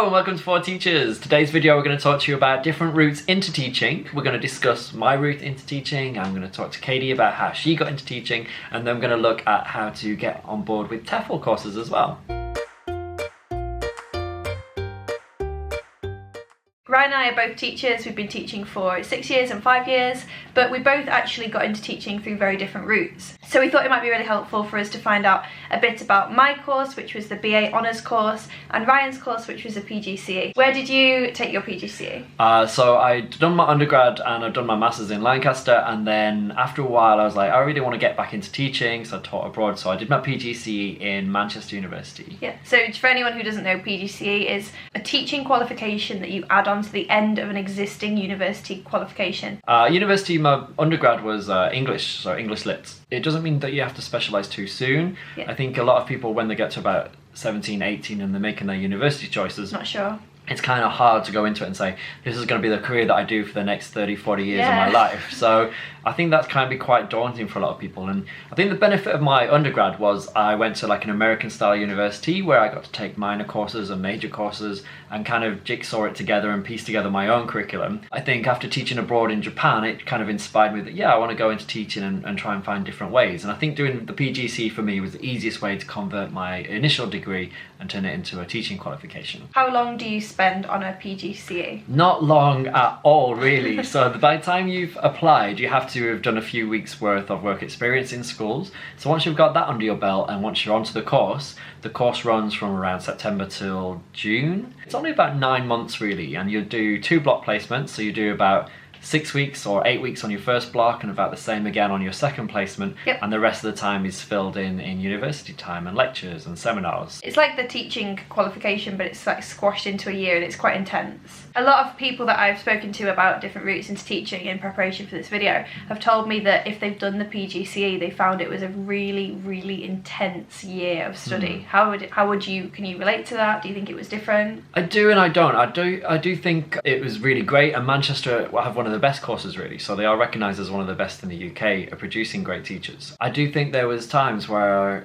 and welcome to For Teachers. Today's video we're going to talk to you about different routes into teaching. We're going to discuss my route into teaching. I'm going to talk to Katie about how she got into teaching, and then we're going to look at how to get on board with TEFL courses as well. Ryan and I are both teachers. We've been teaching for 6 years and 5 years, but we both actually got into teaching through very different routes. So we thought it might be really helpful for us to find out a bit about my course, which was the BA Honours course, and Ryan's course, which was a PGCE. Where did you take your PGCE? So I'd done my undergrad and I've done my masters in Lancaster, and then after a while I was like, I really want to get back into teaching, so I taught abroad. So I did my PGCE in Manchester University. Yeah, so for anyone who doesn't know, PGCE is a teaching qualification that you add on to the end of an existing university qualification. University, my undergrad was English, so English Lit. It doesn't mean that you have to specialise too soon. Yeah. I think a lot of people, when they get to about 17, 18 and they're making their university choices, Not sure. it's kind of hard to go into it and say, this is going to be the career that I do for the next 30, 40 years of my life. So I think that can be quite daunting for a lot of people. And I think the benefit of my undergrad was I went to like an American style university where I got to take minor courses and major courses and kind of jigsaw it together and piece together my own curriculum. I think after teaching abroad in Japan, it kind of inspired me that, yeah, I want to go into teaching and try and find different ways. And I think doing the PGCE for me was the easiest way to convert my initial degree and turn it into a teaching qualification. How long do you spend on a PGCE? Not long at all, really. So by the time you've applied, you have to have done a few weeks worth of work experience in schools. So once you've got that under your belt and once you're onto the course runs from around September till June. It's only about 9 months really, and you do 2 block placements. So you do about 6 weeks or 8 weeks on your first block and about the same again on your second placement. Yep. And the rest of the time is filled in university time and lectures and seminars. It's like the teaching qualification, but it's like squashed into a year and it's quite intense. A lot of people that I've spoken to about different routes into teaching in preparation for this video have told me that if they've done the PGCE, they found it was a really, really intense year of study. Can you relate to that? Do you think it was different? I do and I don't. I do think it was really great, and Manchester have one of the best courses really, so they are recognised as one of the best in the UK at producing great teachers. I do think there was times where,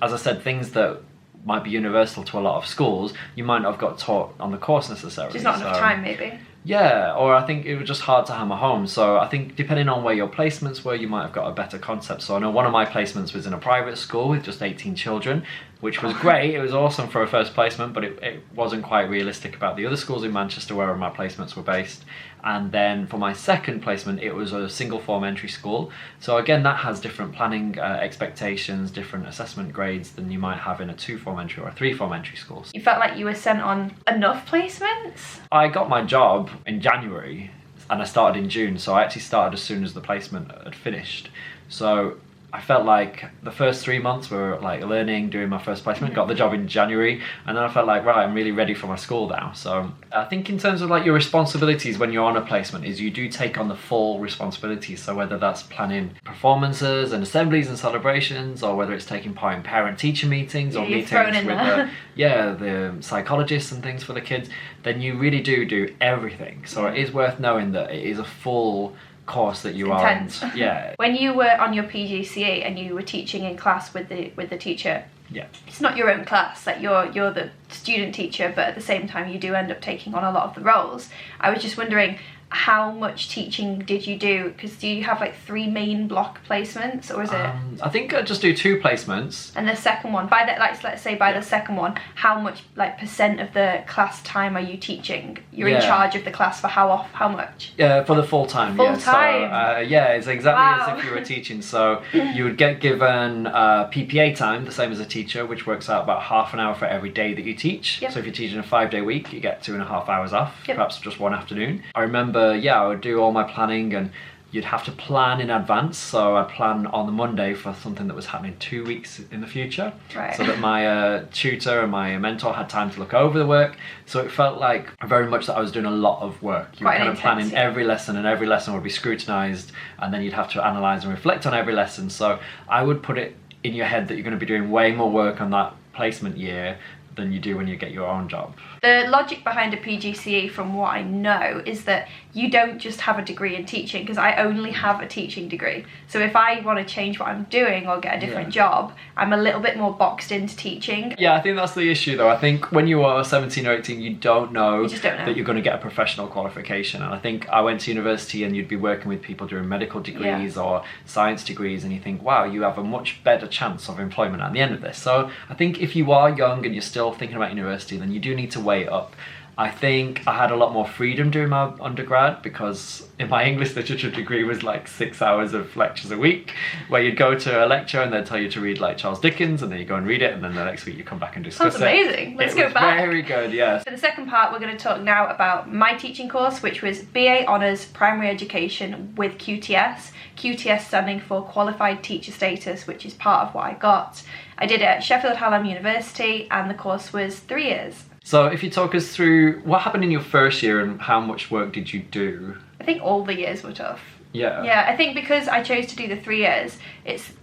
as I said, things that might be universal to a lot of schools, you might not have got taught on the course necessarily. Just not enough time maybe. Yeah, or I think it was just hard to hammer home. So I think depending on where your placements were, you might have got a better concept. So I know one of my placements was in a private school with just 18 children, which was great. It was awesome for a first placement, but it wasn't quite realistic about the other schools in Manchester where my placements were based. And then for my second placement, it was a single form entry school. So again, that has different planning expectations, different assessment grades than you might have in a 2-form entry or a 3-form entry school. You felt like you were sent on enough placements? I got my job in January and I started in June, so I actually started as soon as the placement had finished. So I felt like the first 3 months were like learning, doing my first placement, got the job in January, and then I felt like, right, I'm really ready for my school now. So I think in terms of like your responsibilities when you're on a placement is you do take on the full responsibilities. So whether that's planning performances and assemblies and celebrations, or whether it's taking part in parent-teacher meetings or meetings with the psychologists and things for the kids, then you really do everything. So it is worth knowing that it is a full course that you are in. Yeah. When you were on your PGCE and you were teaching in class with the teacher, yeah, it's not your own class, like you're the student teacher, but at the same time you do end up taking on a lot of the roles. I was just wondering, how much teaching did you do? Because do you have like 3 main block placements, or is it? I think I just do 2 placements. And the second one, let's say the second one, how much percent of the class time are you teaching? You're in charge of the class for how much? Yeah, for the full time. Full time. So, it's exactly as if you were teaching. So you would get given PPA time, the same as a teacher, which works out about half an hour for every day that you teach. Yep. So if you're teaching a 5-day week, you get 2.5 hours off, yep, perhaps just one afternoon. I remember, I would do all my planning, and you'd have to plan in advance. So I'd plan on the Monday for something that was happening 2 weeks in the future, right, so that my tutor and my mentor had time to look over the work. So it felt like very much that I was doing a lot of work. You were kind of planning every lesson, and every lesson would be scrutinised, and then you'd have to analyse and reflect on every lesson. So I would put it in your head that you're going to be doing way more work on that placement year than you do when you get your own job. The logic behind a PGCE, from what I know, is that you don't just have a degree in teaching, because I only have a teaching degree. So if I want to change what I'm doing or get a different job, I'm a little bit more boxed into teaching. Yeah, I think that's the issue though. I think when you are 17 or 18, you don't know, just don't know that you're going to get a professional qualification. And I think I went to university and you'd be working with people doing medical degrees or science degrees, and you think, wow, you have a much better chance of employment at the end of this. So I think if you are young and you're still thinking about university, then you do need to weigh up. I think I had a lot more freedom during my undergrad, because in my English literature degree was like 6 hours of lectures a week, where you'd go to a lecture and they'd tell you to read like Charles Dickens, and then you go and read it, and then the next week you come back and discuss it. Sounds amazing. Let's go back. Very good, yes. For the second part, we're going to talk now about my teaching course, which was BA Honours Primary Education with QTS. QTS standing for Qualified Teacher Status, which is part of what I got. I did it at Sheffield Hallam University, and the course was 3 years. So if you talk us through what happened in your first year and how much work did you do? I think all the years were tough. Yeah. Yeah, I think because I chose to do the 3 years,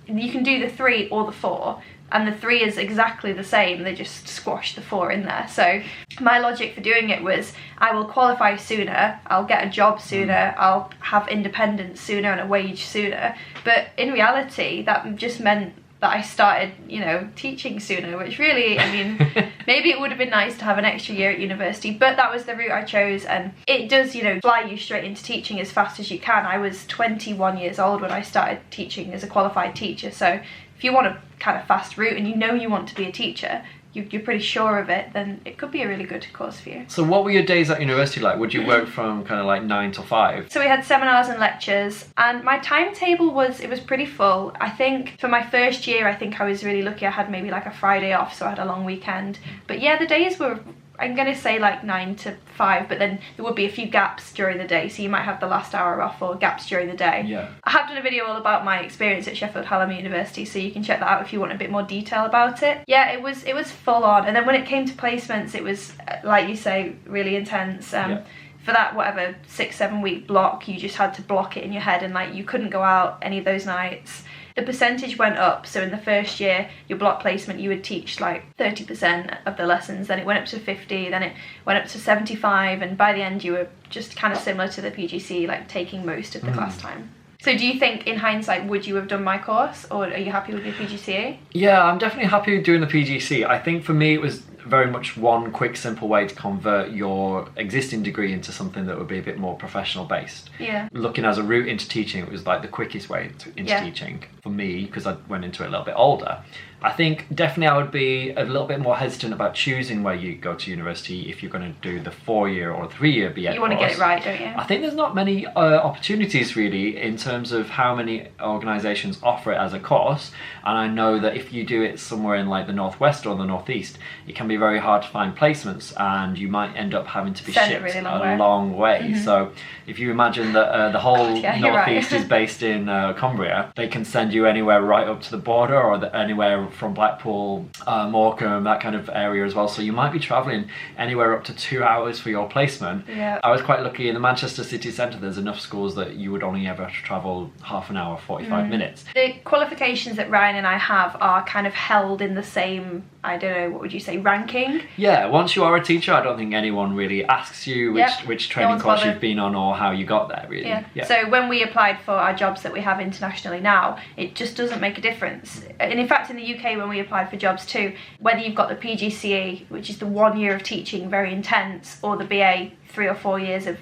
you can do the 3 or the 4, and the 3 is exactly the same, they just squashed the 4 in there. So my logic for doing it was, I will qualify sooner, I'll get a job sooner, I'll have independence sooner and a wage sooner. But in reality, that just meant that I started, you know, teaching sooner, which really, I mean, maybe it would have been nice to have an extra year at university, but that was the route I chose, and it does, you know, fly you straight into teaching as fast as you can. I was 21 years old when I started teaching as a qualified teacher, so if you want a kind of fast route and you know you want to be a teacher, you're pretty sure of it, then it could be a really good course for you. So what were your days at university like? Would you work from kind of like 9 to 5? So we had seminars and lectures, and my timetable was pretty full. I think for my first year, I think I was really lucky. I had maybe like a Friday off, so I had a long weekend. But yeah, the days were, I'm going to say like 9 to 5, but then there would be a few gaps during the day, so you might have the last hour off or gaps during the day. Yeah. I have done a video all about my experience at Sheffield Hallam University, so you can check that out if you want a bit more detail about it. Yeah, it was full on, and then when it came to placements, it was, like you say, really intense. For that, whatever, 6-7 week block, you just had to block it in your head, and like you couldn't go out any of those nights. The percentage went up, so in the first year, your block placement, you would teach like 30% of the lessons, then it went up to 50, then it went up to 75, and by the end you were just kind of similar to the PGCE, like taking most of the class time. So do you think, in hindsight, would you have done my course, or are you happy with your PGCE? Yeah, I'm definitely happy with doing the PGCE. I think for me it was very much one quick, simple way to convert your existing degree into something that would be a bit more professional based. Yeah. Looking as a route into teaching, it was like the quickest way into teaching for me, because I went into it a little bit older. I think definitely I would be a little bit more hesitant about choosing where you go to university if you're going to do the 4-year or 3-year BA course. You want to get it right, don't you? I think there's not many opportunities really in terms of how many organisations offer it as a course, and I know that if you do it somewhere in like the northwest or the northeast, it can be very hard to find placements, and you might end up having to be shipped really a long way. So if you imagine that the whole northeast is based in Cumbria, they can send you anywhere right up to the border, or anywhere from Blackpool, Morecambe, that kind of area as well. So you might be travelling anywhere up to 2 hours for your placement. Yeah. I was quite lucky in the Manchester city centre. There's enough schools that you would only ever have to travel half an hour, 45 minutes. The qualifications that Ryan and I have are kind of held in the same, I don't know, what would you say, ranking? Yeah, once you are a teacher, I don't think anyone really asks you which training course you've been on or how you got there, really. Yeah. So when we applied for our jobs that we have internationally now, it just doesn't make a difference. And in fact, in the UK, when we applied for jobs too, whether you've got the PGCE, which is the 1 year of teaching, very intense, or the BA, 3 or 4 years of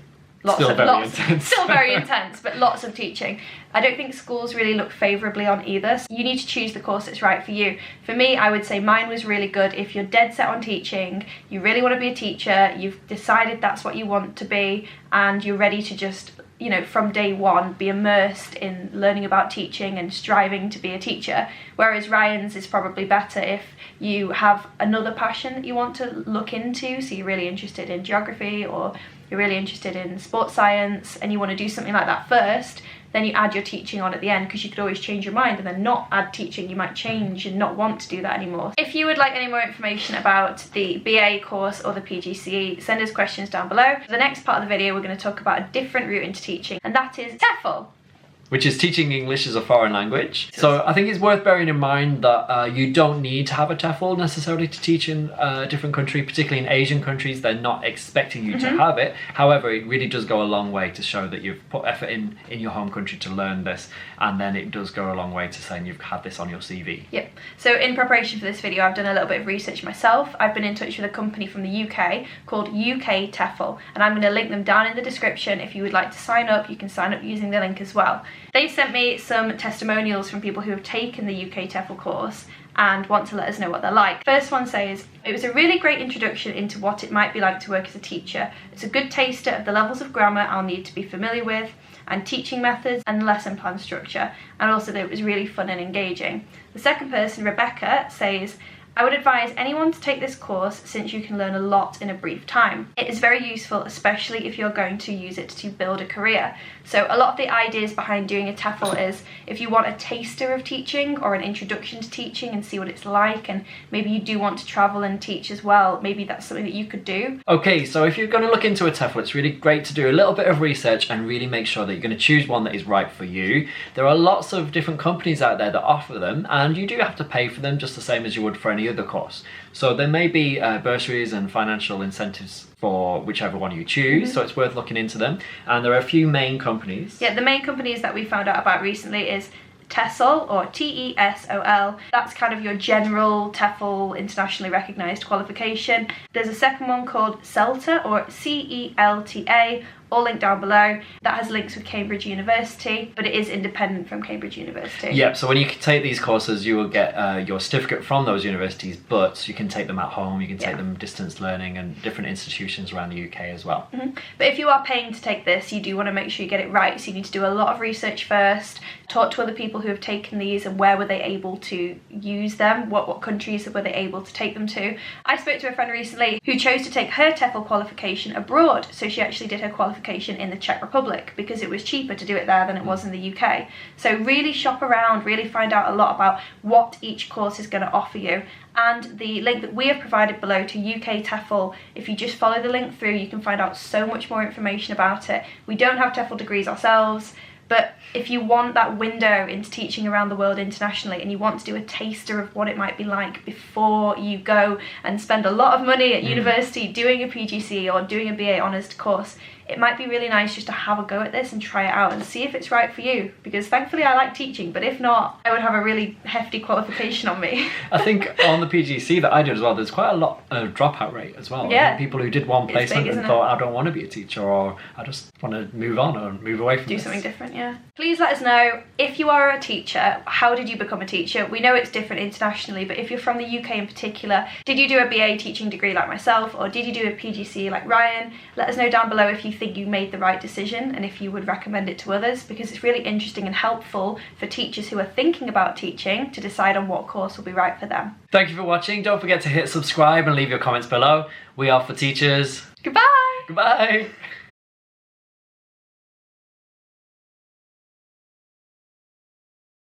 still very intense, but lots of teaching, I don't think schools really look favourably on either. So you need to choose the course that's right for you. For me, I would say mine was really good. If you're dead set on teaching, you really want to be a teacher, you've decided that's what you want to be, and you're ready to just, you know, from day one, be immersed in learning about teaching and striving to be a teacher. Whereas Ryan's is probably better if you have another passion that you want to look into, so you're really interested in geography, or you're really interested in sports science, and you want to do something like that first, then you add your teaching on at the end, because you could always change your mind and then not add teaching. You might change and not want to do that anymore. If you would like any more information about the BA course or the PGCE, send us questions down below. For the next part of the video, we're going to talk about a different route into teaching, and that is TEFL. which is teaching English as a foreign language. So I think it's worth bearing in mind that you don't need to have a TEFL necessarily to teach in a different country, particularly in Asian countries. They're not expecting you to have it. However, it really does go a long way to show that you've put effort in your home country to learn this, and then it does go a long way to saying you've had this on your CV. Yep. So in preparation for this video, I've done a little bit of research myself. I've been in touch with a company from the UK called UK TEFL, and I'm going to link them down in the description. If you would like to sign up, you can sign up using the link as well. They've sent me some testimonials from people who have taken the UK TEFL course and want to let us know what they're like. First one says, it was a really great introduction into what it might be like to work as a teacher. It's a good taster of the levels of grammar I'll need to be familiar with, and teaching methods and lesson plan structure, and also that it was really fun and engaging. The second person, Rebecca, says, I would advise anyone to take this course since you can learn a lot in a brief time. It is very useful, especially if you're going to use it to build a career. So a lot of the ideas behind doing a TEFL is if you want a taster of teaching or an introduction to teaching and see what it's like, and maybe you do want to travel and teach as well, maybe that's something that you could do. Okay, so if you're going to look into a TEFL, it's really great to do a little bit of research and really make sure that you're going to choose one that is right for you. There are lots of different companies out there that offer them, and you do have to pay for them just the same as you would for any other course. So there may be bursaries and financial incentives for whichever one you choose, so it's worth looking into them. And there are a few main companies. Yeah, the main companies that we found out about recently is TESOL, or TESOL. That's kind of your general TEFL internationally recognised qualification. There's a second one called CELTA, or CELTA, all linked down below. That has links with Cambridge University, but it is independent from Cambridge University. Yep, so when you take these courses, you will get your certificate from those universities, but you can take them at home, you can take them distance learning and different institutions around the UK as well. But if you are paying to take this, you do want to make sure you get it right, so you need to do a lot of research first, talk to other people who have taken these and where were they able to use them, what countries were they able to take them to. I spoke to a friend recently who chose to take her TEFL qualification abroad, so she actually did her qualification in the Czech Republic because it was cheaper to do it there than it was in the UK. So really shop around, really find out a lot about what each course is going to offer you. And the link that we have provided below to UK TEFL, if you just follow the link through, you can find out so much more information about it. We don't have TEFL degrees ourselves, but if you want that window into teaching around the world internationally and you want to do a taster of what it might be like before you go and spend a lot of money at university doing a PGCE or doing a BA honours course, it might be really nice just to have a go at this and try it out and see if it's right for you, because thankfully I like teaching, but if not, I would have a really hefty qualification on me. I think on the PGCE that I did as well, there's quite a lot of dropout rate as well. Yeah. People who did one placement and thought, I don't want to be a teacher, or I just want to move on or move away from this. Do something different, yeah. Please let us know, if you are a teacher, how did you become a teacher? We know it's different internationally, but if you're from the UK in particular, did you do a BA teaching degree like myself, or did you do a PGCE like Ryan? Let us know down below if you think you made the right decision and if you would recommend it to others, because it's really interesting and helpful for teachers who are thinking about teaching to decide on what course will be right for them. Thank you for watching. Don't forget to hit subscribe and leave your comments below. We are for teachers. Goodbye. Goodbye.